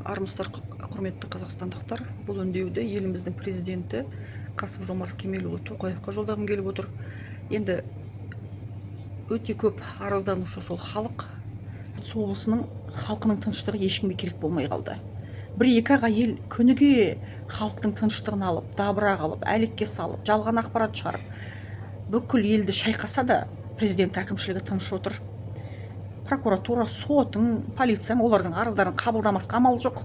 Армысыздар, құрметті қазақстандықтар. Бұл үндеуді еліміздің президенті Қасым-Жомарт Кемелұлы Тоқаевқа жолдағым келіп отыр. Енді өте көп арызданушы сол халық. Облысының халқының тыныштығы ешкімге керек болмай қалды. Бір-екі ел күніге халықтың тыныштығын алып, дабыра қалып, әлекке салып, жалған ақпарат шығарып, бүкіл елді шайқаса да президент әкімшілігі тыныш отыр. Прокуратура, сотың, полицияң олардың арыздарын қабылдамасқа амал жоқ.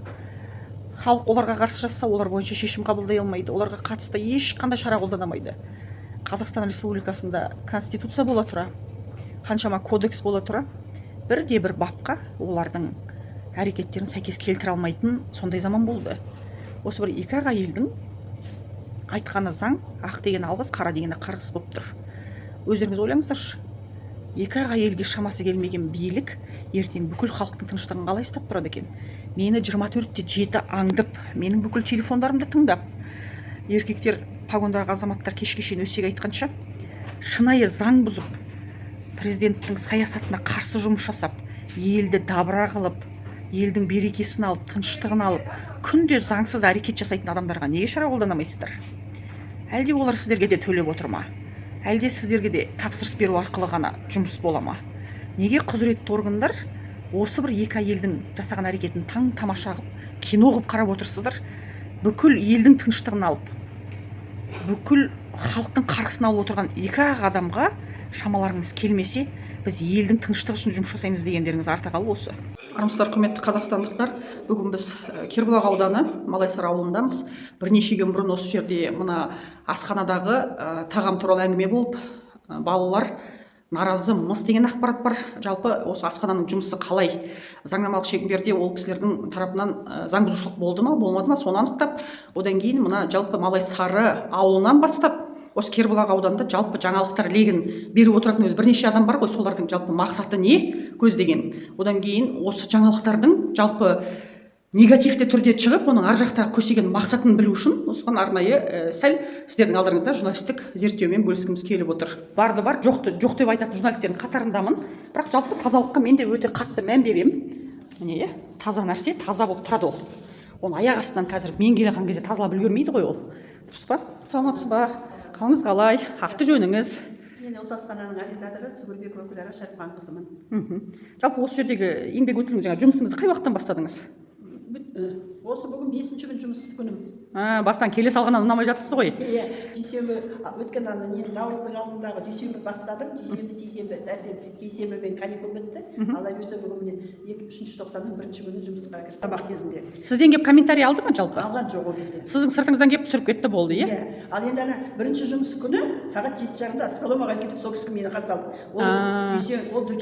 Халық оларға қарсы жасса, олар бойынша шешім қабылдай алмайды, оларға қатысты ешқандай шара қолданамайды. Қазақстан Республикасында конституция бола тұра, қаншама кодекс бола тұра, бірде-бір бапқа олардың әрекеттерін сәйкес келтіре алмайтын сондай заман болды. Осы бір-екі елдің айтқаны заң, ақ деген алғыс, қара дегені қарғыс болып тұр. Өздеріңіз ойлаңыздаршы. Екі елге шамасы келмеген билік ертең бүкіл халықтың тыныштығын қалай ұстап тұрады екен? Мені 24/7 аңдып, менің бүкіл телефондарымды тыңдап, еркектер, погондағы азаматтар кешке шейін өсек айтқанша, шынайы заң бұзып, президенттің саясатына қарсы жұмыс жасап, елді дабыра қылып, елдің берекесін алып, тыныштығын алып, күнде заңсыз әрекет жасайтын адамдарға неге шара қолданамайсыздар? Әлде олар сіздерге де төлеп отыр ма? Әлде сіздерге де тапсырыс беру арқылы ғана жұмыс бола ма? Неге құзыретті органдар осы бір-екі елдің жасаған әрекетін таң тамаша қылып, кино қылып қарап отырсыздар? Бүкіл елдің тыныштығын алып, бүкіл халықтың қарғысын алып отырған екі адамға шамаларыңыз келмесе, біз елдің тыныштығы үшін жұмыс жасаймыз дегендеріңіз артығалы осы. Армысыздар, құрметті қазақстандықтар. Бүгін біз Кербұлақ ауданы Малайсары ауылындамыз. Бірнеше күн бұрын осы жерде мына асханадағы тағам туралы әңгіме болып, балалар наразы, мыс деген ақпарат бар. Жалпы осы асхананың жұмысы қалай? Заңнамалық шеңберде ол кісілердің тарапынан заң бұзушылық болды ма, болмады ма, соны анықтап, одан кейін мына жалпы Малайсары ауылынан бастап осы Кербұлақ ауданында жалпы жаңалықтар легін беріп отыратын өзі бірнеше адам бар ғой, солардың жалпы мақсаты не көздеген. Одан кейін осы жаңалықтардың жалпы негативті түрде шығып, оның ар жақтағы көздеген мақсатын білу үшін осыған арнайы сәл сіздердің алдарыңызда журналистік зерттеумен бөліскіміз келіп отыр. Барды бар, жоқ деп айтатын журналистердің қатарындамын, бірақ жалпы тазалыққа мен де өте қатты мән беремін. Міне, таза нәрсе таза болып тұрады ол. Оны аяқ астынан қазір мен келген кезде тазалап үлгермейді ғой ол. Дұрыс па? Саламатсыз ба? Қалыңыз қалай? Аты жөніңіз? Мен осы асхананың арендаторы Сүгірбек Өкілара Шәріпқанқызымын. Жалпы осы жердегі еңбек өтіліңіз, жаңа жұмысыңызды қай уақыттан бастадыңыз? Осы бүгін 5-ші күн жұмыс күнім. Бастан келе салғаннан ұнамай жатырсыз ғой? Иә, дүйсенбі өткен наурыздың алдындағы дүйсенбі бастадым. Дүйсенбі, сейсенбі, сейсенбі мен каникул бітті. Алла бұйырса бүгін мен 2-3 тоқсанның 1-ші күні жұмысқа кірістім. Сабақ кезінде. Сізден келіп комментарий алды ма жалпы? Алған жоқ ол кезде. Сіздің сыртыңыздан келіп түсіріп кетті болды, иә? Иә. Ал енді ана 1-ші жұмыс күні сағат 7:30-да ассалаумағалейкум деп сол кісі мені қарсы алды.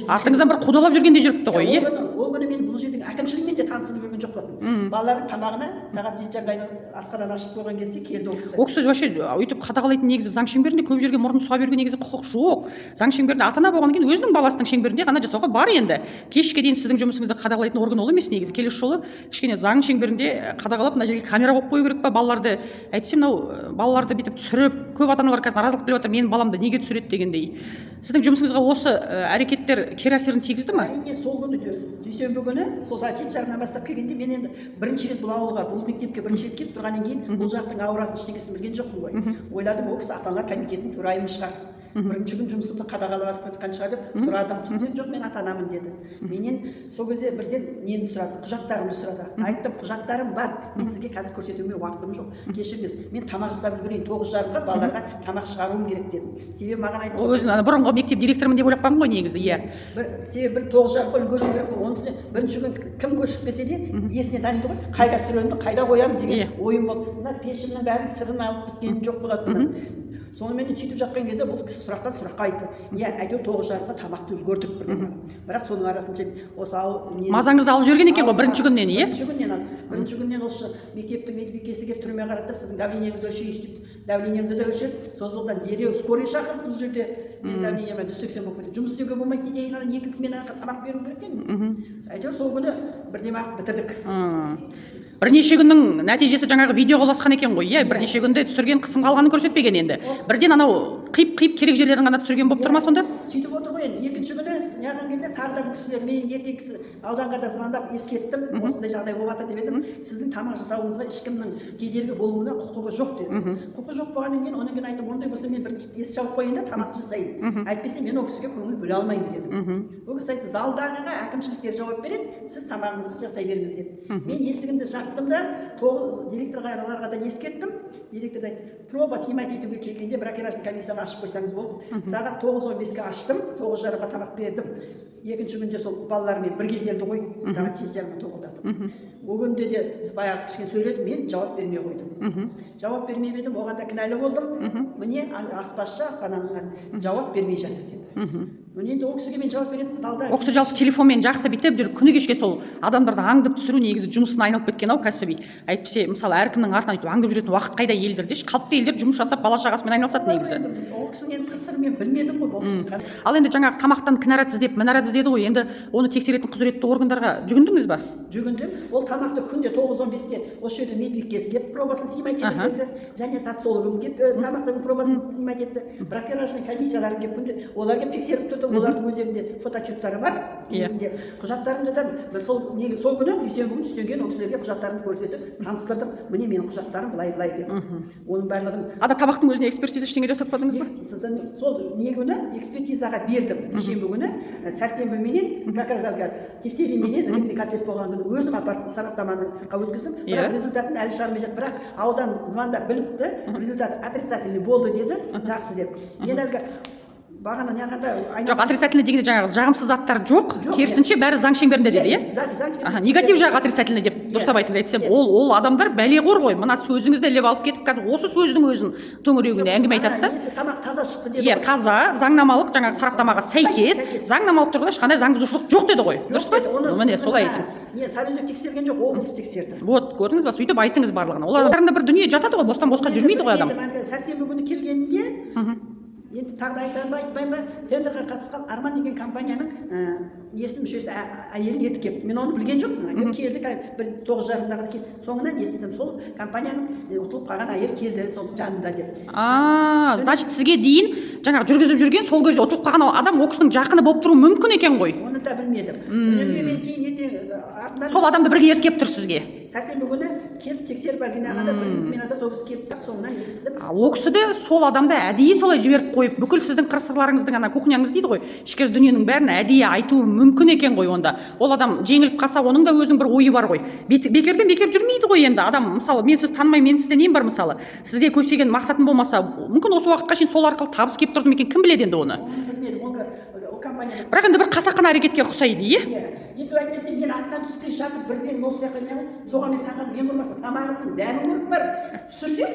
Артыңыздан бір қудалап жүргенде жүріпті ғой, иә? Ол күні мен бұл жердің әкімшілігімен де танысып көрген жоқ болатын. Балалардың тамағына сағат 7:30-да асхананы ашып қойған кезде келді ол кісі. Ол кісі вообще өйтіп қадағалайтын негізі заң шеңберінде көп жерге мұрнын сұға беруге негізі құқық жоқ. Заң шеңберінде ата-ана болғаннан кейін өзінің баласының шеңберінде ғана жасауға бар енді. Кешке дейін сіздің жұмысыңызды қадағалайтын орган ол емес негізі. Келесі жолы кішкене заң шеңберінде қадағалап, мына жерге камера қойып қою керек па балаларды? Әйтпесе мынау балаларды бүйтіп түсіріп, көп ата-аналар қазір наразылық біліп жатыр, менің баламды неге түсіреді дегендей. Сіздің жұмысыңызға осы әрекеттер кері әсерін тигізді ме? Әрине, сол күні дүйсенбі күні сол сағат 7:30-нан бастап келгенде мен енді бірінші рет бұл ауылға, бұл мектепке бірінші рет келіп тұрғаннан кейін бұл жақтың аурасын ештеңесін білген жоқпын ғой. Ойладым, ол кісі ата-аналар комитетінің төрайымы шығар. Бірінші күн жұмысымды қадағалап жатқан шығар деп сұрадым. Жоқ, мен ата-анамын деді. Менен сол кезде бірден нені сұрады? Құжаттарымды сұрады. Айттым, құжаттарым бар. Мен сізге қазір көрсетуіме уақытым жоқ. Кешіріңіз, мен тамақ жасап үлгерейін, 9:30-ға балаларға тамақ шығаруым керек дедім. Себебі маған айтты. Ол өзін бұрынғы мектеп директорымын деп ойлап қалған ғой негізі, иә. Себебі 9:30-ға үлгеруім керек. Оның үстіне бірінші күн кім көшіп келсе де есіне таниды ғой. Қайда сүремді, қайда қоямын деген ойым болды. Мына пешімнің бәрін сырын алып біткенім жоқ болатын. Сонымен сөйтіп жатқан кезде бұл кісі сұрақтан сұраққа айтты. Иә, әйтеуір 9:30-ға тамақты үлгердік бірден. Бірақ соның арасында осы мазаңызды алып жүрген екен ғой бірінші күннен, иә? Бірінші күннен осы мектептің медбикесі келіп түрме қарады да, сіздің давлениеңізді өлшейінші деп, давлениемді де өлшеп, сол жолдан дереу скорый шақырып бұл жерде мен давлением 180 болып кетті. жұмыс істеуге болмайды дейді, екі сменаға тамақ беру керек екен. Әйтеуір сол күні бірден ақ бітірдік. Бірнеше күннің нәтижесі жаңағы видеоға ұласқан екен ғой, иә? Бірнеше күнде түсірген қысым қалғанын көрсетпеген енді. Бірден анау қиып керек жерлерін ғана түсірген болып тұр ма сонда? сөйтіп отыр ғой енді. Екінші күні неғылған кезде тағы да бұл кісілер мен ертең кісі ауданға да звондап ескерттім, осындай жағдай болып жатыр деп едім. Сіздің тамақ жасауыңызға ешкімнің кедергі болуына құқығы жоқ деді. Құқығы жоқ болғаннан кейін одан кейін айтып, ондай болса мен бір ес жауып қояйын да тамақ жасайын. Әйтпесе мен ол кісіге көңіл бөле алмаймын дедім. Ол кісі айтты, залдағыға әкімшіліктер жауап береді, сіз тамағыңызды жасай беріңіз деді. Мен есігімді жаптым да директорларға да ескерттім. Директор айтты, проба снимать етуге келгенде бракеражный комиссияны ашып қойсаңыз болды. Сағат 9:15-ке аштым, 9:30-ға тамақ бердім. Екінші күнде сол балалармен бірге келді ғой, сағат 7:30-ға тоғылдатып. Ол күнде де баяғы кішкене сөйледі, мен жауап бермей қойдым. Жауап бермей едім, оған да кінәлі болдым. Міне аспазшы сананған жауап бермей жатыр деді. Міне енді ол кісіге мен жауап беретін залда. Ол кісі жалпы телефонмен жақсы бүйтіп жүр, күні кешке сол адамдарды аңдып түсіру негізі жұмысына айналып кеткен ау кәсіби. Әйтпесе мысалы әркімнің артынан өйтіп аңдып жүретін уақыт қайда елдерде? Қалыпты елдер жұмыс жасап бала шағасымен айналысады негізі. Ол кісінің енді қыр-сырын мен білмедім ғой ол кісінің. Ал енді жаңағы тамақтан кінәрат іздеп, мінәрат іздеді ғой. Енді оны тексеретін құзыретті органдарға жүгіндіңіз ба? Жүгіндім. Ол тамақты күнде 9:15-те осы жерде медбикесі келіп пробасын снимать етті. Және социологым келіп тамақтың пробасын снимать етті. Бракеражный комиссиялар келіп күнде олар келіп тексеріп тұрды. Олардың өздерінде фотоотчеттары бар. Өзінде құжаттарымды да сол күні дүйсенбі күні түстен кейін ол кісілерге құжаттарымды көрсетіп таныстырдым. Міне менің құжаттарым былай дедім. Оның барлығын ада тамақтың өзіне экспертиза ештеңе жасатпадыңыз ба? Сол не күні экспертизаға бердім. Дүйсенбі күні, сәрсенбі менен как раз әлгі дифтерий менен ремдік котлет болған күні өзім апарып сараптаманы өткіздім. Бірақ результатын әлі шығармай жатыр. Бірақ аудан звондап біліпті, результаты отрицательный болды деді, жақсы деп. Енді әлгі бағана неғанда жоқ, отрицательный дегенде жаңағы жағымсыз заттар жоқ, керісінше бәрі заң шеңберінде деді, иә? Негатив жағы отрицательный деп дұрыстап айтыңыз. Әйтпесе ол адамдар бәлеғор ғой. Мына сөзіңізді іліп алып кетіп, қазір осы сөздің өзін төңірегінде әңгіме айтады да. Тамақ таза шықты деді. Иә, таза, заңнамалық жаңағы сараптамаға сәйкес, заңнамалық тұрғыда ешқандай заң бұзушылық жоқ деді ғой. Дұрыс па? Міне солай айтыңыз. Не, Сарыөзек тексерген жоқ, облыс тексерді. Вот, көрдіңіз ба? Сөйтіп айтыңыз барлығына. Олардың бір дүние жатады ғой, бостан босқа жүрмейді ғой адам. Сәрсенбі күні келгенде енді тағы да айтпаймын ба, тендерға қатысқан Арман деген компанияның несінің мүшесі әйелін ертіп келді. Мен оны білген жоқпын. Келді, бір 9:30-дағы келді. Соңынан естідім, сол компанияның ұтылып қалған әйел келді, сол жанында деп. Значит, сізге дейін жаңағы жүргізіп жүрген сол кезде ұтылып қалған адам ол кісінің жақыны болып тұруы мүмкін екен ғой. Оны да білмедім. Мен кейін сол адамды бірге ертіп келіп тұр сізге. Сәрсенбі күні келіп тексеріп әлгенағада бір сменада сол кісі келіп соңынан естідім. Ол кісі де сол адамды әдейі солай жіберіп қойып, бүкіл сіздің қыр-сырларыңыздың ана кухняңыз дейді ғой, ішкі дүниенің бәрін әдейі айтуы мүмкін екен ғой онда. Ол адам жеңіліп қалса, оның да өзінің бір ойы бар ғой. Бекерден бекер жүрмейді ғой енді адам. Мысалы, мен сіз танымаймын, мен сізде нем бар мысалы. Сізге көздеген мақсатым болмаса, мүмкін осы уақытқа шейін сол арқылы табыс келіп тұрды ма екен, кім біледі енді оны? Бірақ енді бір қасақана әрекетке ұқсайды, иә? Ертіп әйтпесе мен аттан түспей жатып бірден осы жаққа не соған мен таңған мен болмаса тамағымның дәмін көріп барып түсірсем,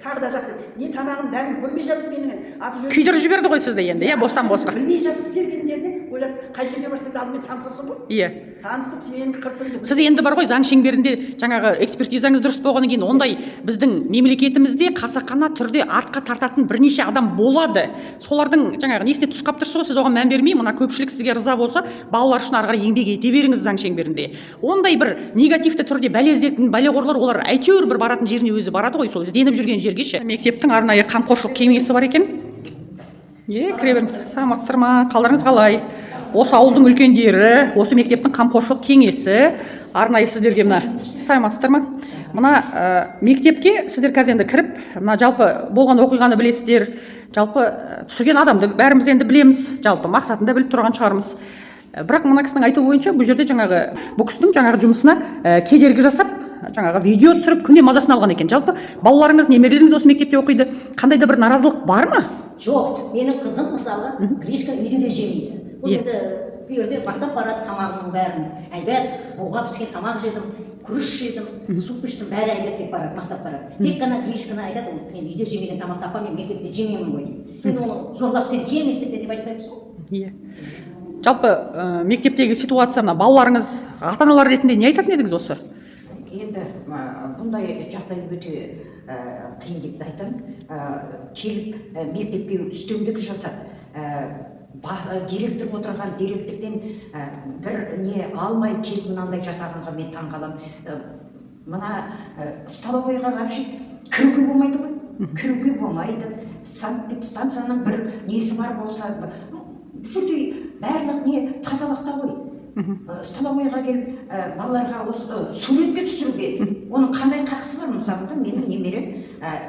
тағы да жақсы. Не тамағым дәмін көрмей жатып менің аты жөнім күйдіріп жіберді ғой сізді енді, иә, бостан босқа. Білмей жатып сергендеріне ойлап, қай жерге барса да алдымен танысасың ғой. Иә. Танысып сенің қырсыңды. Сіз енді бар ғой заң шеңберінде жаңағы экспертизаңыз дұрыс болғаннан кейін ондай біздің мемлекетімізде қасақана түрде артқа тартатын бірнеше адам болады. Солардың жаңағы несіне түсіп тұрсыз ғой, сіз оған мән бермей, мына көпшілік сізге риза болса, балалар үшін ары қарай еңбек ете беріңіз заң шеңберінде. Ондай бір негативті түрде бәле іздейтін бәлеғорлар олар әйтеуір бір баратын жеріне өзі барады ғой, сол ізденіп жүрген жерге ше. Мектептің арнайы қамқоршылық кеңесі бар екен. Кіре беріңіз. Саламатсыздар ма? Қалдарыңыз қалай? Осы ауылдың үлкендері, осы мектептің қамқоршылық кеңесі арнайы сіздерге мына саламатсыздар ма? Мына мектепке сіздер қазір енді кіріп, мына жалпы болған оқиғаны білесіздер. Жалпы түсірген адамды бәріміз енді білеміз. Жалпы мақсатын да біліп тұрған шығармыз. Бірақ мына кісінің айтуы бойынша бұл жерде жаңағы бұл кісінің жаңағы жұмысына кедергі жасап, жаңағы видео түсіріп күнде мазасын алған екен. Жалпы балаларыңыз, немерелеріңіз осы мектепте оқиды. Қандай да бір наразылық бар ма? Жоқ, менің қызым мысалы гришка үйде де жемейді. Бұл енді бұл жерде мақтап барады тамағының бәрін. Әйбәт, буға піскен тамақ жедім, күріш жедім, суп іштім, бәрі әйбәт деп барады, мақтап барады. Тек қана гришканы айтады, мен үйде жемеген тамақты апам, мен мектепте жемеймін ғой дейді. Мен оны зорлап сен же мектепте деп айтпаймыз ғой. Иә. Жалпы мектептегі ситуация, мына балаларыңыз ата-аналар ретінде не айтатын едіңіз осы? Енді бұндай жағдай өте қиын деп айтамын. Келіп мектепке үстемдік жасап, директор отырған директорден бір не алмай келіп мынандай жасағанға мен таңғаламын. Мына столовойға вообще кіруге болмайды ғой. Кіруге болмайды. санэпидстанцияның бір несі бар болса, бұл жерде барлық не тазалықта ғой. Столовойға келіп балаларға осы суретке түсіруге оның қандай қақысы бар? Мысалы менің немерем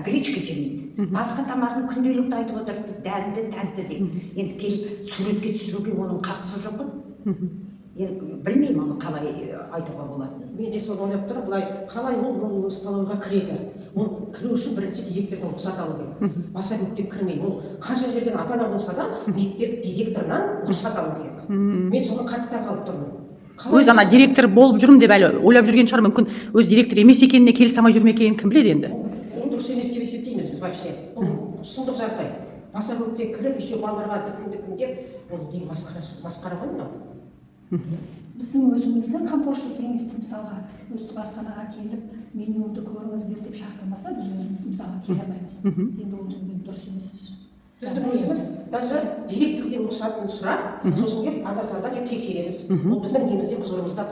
гречка жемейді, басқа тамағын күнделікті айтып отырды, дәмді тәтті деп. Енді келіп суретке түсіруге оның қақысы жоқ қой. Енді білмеймін оны қалай айтуға болады. Мен де соны ойлап тұрмын, былай қалай ол столовойға кіреді? Ол кіру үшін бірінші директордан рұқсат алу керек. Баса көктеп кірмейді. Ол қанша жерден ата-ана болса да, мектеп директорынан рұқсат алу керек. Мен соны қатты таңқалып тұрмын. Өз ана директор болып жүрмін деп әлі ойлап жүрген шығар, мүмкін өз директор емес екеніне келісе алмай жүрме екенін кім біледі енді. Ол дұрыс емес деп есептейміз біз вообще. Бұл сұмдық жағдай. Баса көктеп кіріп, еще балаларға дікім деп, ол деген масқара ғой мынау. Біздің өзіміздің қамқоршылық кеңесте мысалға өсті басқанаға келіп менюді көріңіздер деп шақырмаса, біз өзіміз мысалға келе алмаймыз. Енді ол дұрыс емес. Біздің өзіміз даже директорден рұқсатын сұрап, сосын келіп анда-санда келіп тексереміз. Ол біздің немізде құзырымызда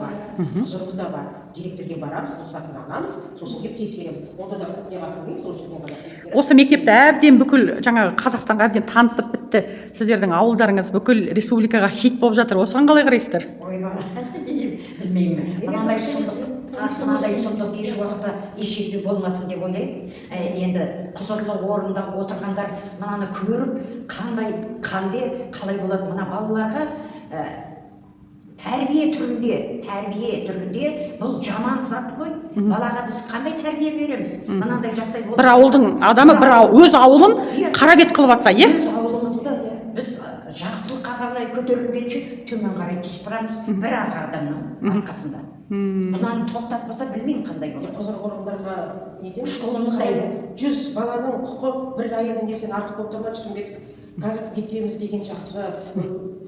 бар. Директорге барамыз, рұқсатын аламыз, сосын келіп тексереміз. Онда да не бар білмейміз, ол жерден ғана тексереміз. Осы мектепті әбден бүкіл жаңағы Қазақстанға әбден танытып бітті. Сіздердің ауылдарыңыз бүкіл республикаға хит болып жатыр. Осыған қалай қарайсыздар? Білмеймін. Мынандай сұмдық еш уақытта еш жерде болмасын деп ойлаймын. Енді құзырлы орында отырғандар мынаны көріп, қандай қалай болады мына балаларға тәрбие түрінде бұл жаман зат қой. Балаға біз қандай тәрбие береміз? Мынандай жағдай болады. Бір ауылдың адамы өз ауылын қарабет қылып атса, иә? Өз ауылымызды біз жақсылыққа қарай көтерілгенше төмен қарай түсіп барамыз бір аға адамның арқасында. Бұнан тоқтатпаса білмеймін қандай болады. Құзырлы органдарға нетеміз? Школымыз айлы. 100 баланың құқы бір айының несен артық болып тұрған түсінбедік. Қазір мектебіміз деген жақсы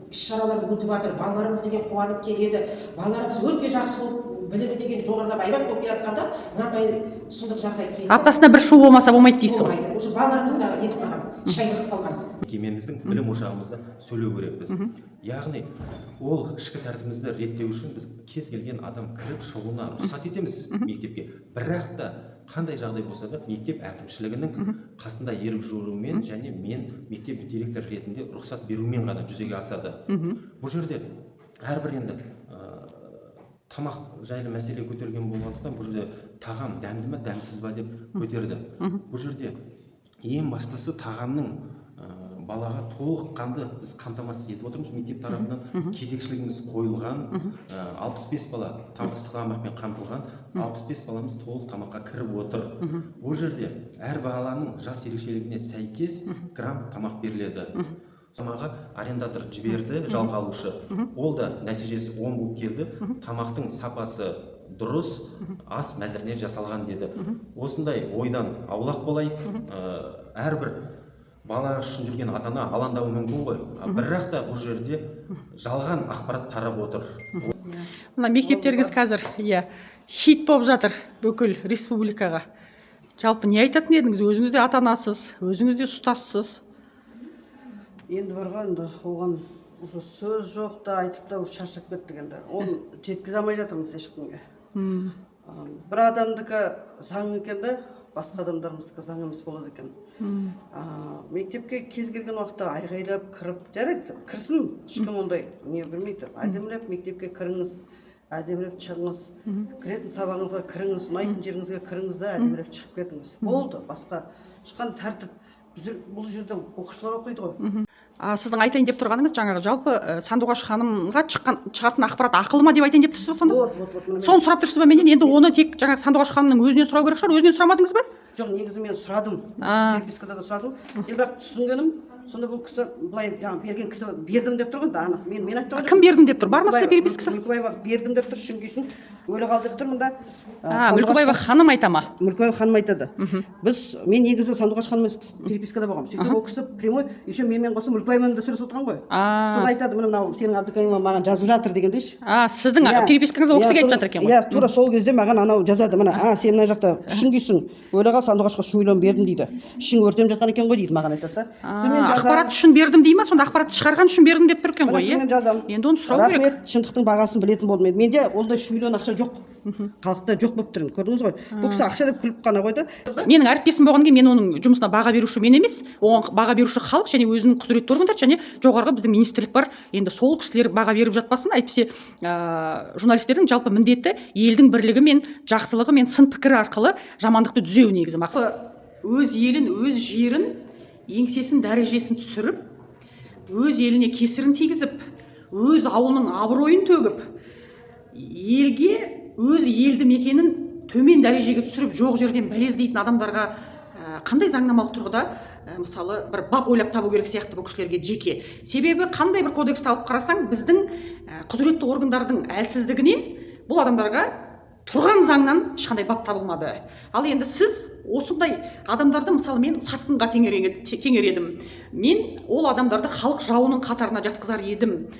іс-шаралар өтіп жатыр, балаларымыз деген қуанып келеді, балаларымыз өте жақсы болып білімі деген жоғарылап айбат болып келе жатқанда мынандай сұмдық жағдай келеді. Аптасына бір шу болмаса болмайды дейсіз ғой. Болмайды. Уже балаларымыз да нетіп қалған, шайылып қалған. Мекемеміздің білім ошағымызда сөйлеу керекпіз. Яғни ол ішкі тәртібімізді реттеу үшін біз кез келген адам кіріп шығуына рұқсат етеміз мектепке. Бірақ та қандай жағдай болса да мектеп әкімшілігінің қасында еріп жүрумен және мен мектеп директор ретінде рұқсат берумен ғана жүзеге асады. Бұл жерде әрбір енді тамақ жайлы мәселе көтерген болғандықтан бұл жерде тағам дәмді ме дәмсіз ба деп көтерді. Бұл жерде ең бастысы тағамның балаға толыққанды біз қамтамасыз етіп отырмыз. Мектеп тарапынан кезекшілігіміз қойылған, 65 бала ыстық тамақпен қамтылған, 65 баламыз толық тамаққа кіріп отыр. Бұл жерде әр баланың жас ерекшелігіне сәйкес грамм тамақ беріледі. Тамағы арендатор жіберді, жалға алушы. Ол да нәтижесі 10 болып келді. Тамақтың сапасы дұрыс, ас мәзіріне жасалған деді. Осындай ойдан аулақ болайық. Әрбір бала үшін жүрген ата-ана алаңдауы мүмкін ғой. Бірақ та бұл жерде жалған ақпарат тарап отыр. Мына мектептеріңіз қазір хит болып жатыр бүкіл республикаға. Жалпы не айтатын едіңіз? Өзіңіз де ата-анасыз, өзіңіз де ұстазсыз. Енді барғанда оған уже сөз жоқ та айтып та шаршап кеттік енді. Оны жеткізе алмай жатырмыз ешкімге. Бір адамдікі заң екен де, басқа адамдарымыздікі заң емес болады екен. Мектепке кез келген уақытта айғайлап кіріп, жарайды, кірсін, ешкім ондай не білмейді. Әдемілеп мектепке кіріңіз, әдемілеп шығыңыз, кіретін сабағыңызға кіріңіз, ұнайтын жеріңізге кіріңіз де әдемілеп шығып кетіңіз. Болды, басқа шыққан тәртіп. Бұл жерде оқушылар оқиды ғой. Сіздің айтайын деп тұрғаныңыз жаңағы жалпы Сандуғаш ханымға шығатын ақпарат ақылы ма деп айтайын деп тұрсыз ба сонда? Соны сұрап тұрсыз ба менен? Енді оны тек жаңағы Сандуғаш ханымның өзінен сұрау керек шығар. Өзінен сұрамадыңыз ба? Жоқ, негізі мен сұрадым. Перепискада да сұрадым. Бірақ түсінгенім, сонда бұл кісі былай берген кісі бердім деп тұрған да анық. Мен айтып кім бердім деп тұр? Бар ма сізде перепискасы? Мүлкібаева бердім деп тұр, шүңгесін өлі қалдырып тұрмын да. Мүлкібаева ханым айта ма? Мүлкібаева ханым айтады. Мен негізі Сандуғаш ханыммен перепискада болғам. Сөйтсе ол кісі прямой еще менімен қоса Мүлкібаевамен де сөйлесіп отырған ғой. Соны айтады, мынау сенің Абдыкаимова маған жазып жатыр дегендейші. Сіздің перепискаңызда ол кісіге айтып жатыр екен ғой. Иә, тура сол кезде маған анау жазады, мына сен мына жақта үшінгейсің, өлі қал, Сандуғашқа 3 миллион бердім дейді. Ішің өртеніп жатқан екен ғой дейді, маған айтады. ақпарат үшін бердім дей ма, сонда ақпаратты шығарған үшін бердім деп тұр екен ғой, Мен жазамын. Енді оны сұрау керек. Рахмет, шындықтың бағасын білетін болдым. Менде ондай 3 миллион ақша жоқ. Халықта жоқ болып тұр. Көрдіңіз ғой. Бұл кісі ақша деп күліп қана қойды. Менің әріптесім болғаннан кейін мен оның жұмысына баға беруші мен емес, оған баға беруші халық және өзінің құзыретті органдар және жоғарғы біздің министрлік бар. Енді сол кісілер баға беріп жатпасын, әйтпесе журналистердің жалпы міндеті елдің бірлігі мен жақсылығы мен сын пікірі арқылы жамандықты түзеу негізі мақсат. Өз елін, өз жерін, еңсесін, дәрежесін түсіріп, өз еліне кесірін тигізіп, өз ауылының абыройын төгіп, елге өз елді мекенін төмен дәрежеге түсіріп жоқ жерден бәле іздейтін адамдарға қандай заңнамалық тұрғыда мысалы бір бап ойлап табу керек сияқты бұл кісілерге жеке. Себебі қандай бір кодексті алып қарасаң, біздің құзыретті органдардың әлсіздігінен бұл адамдарға тұрған заңнан ешқандай бап табылмады. Ал енді сіз осындай адамдарды мысалы мен сатқынға теңер едім. Мен ол адамдарды халық жауының қатарына жатқызар едім.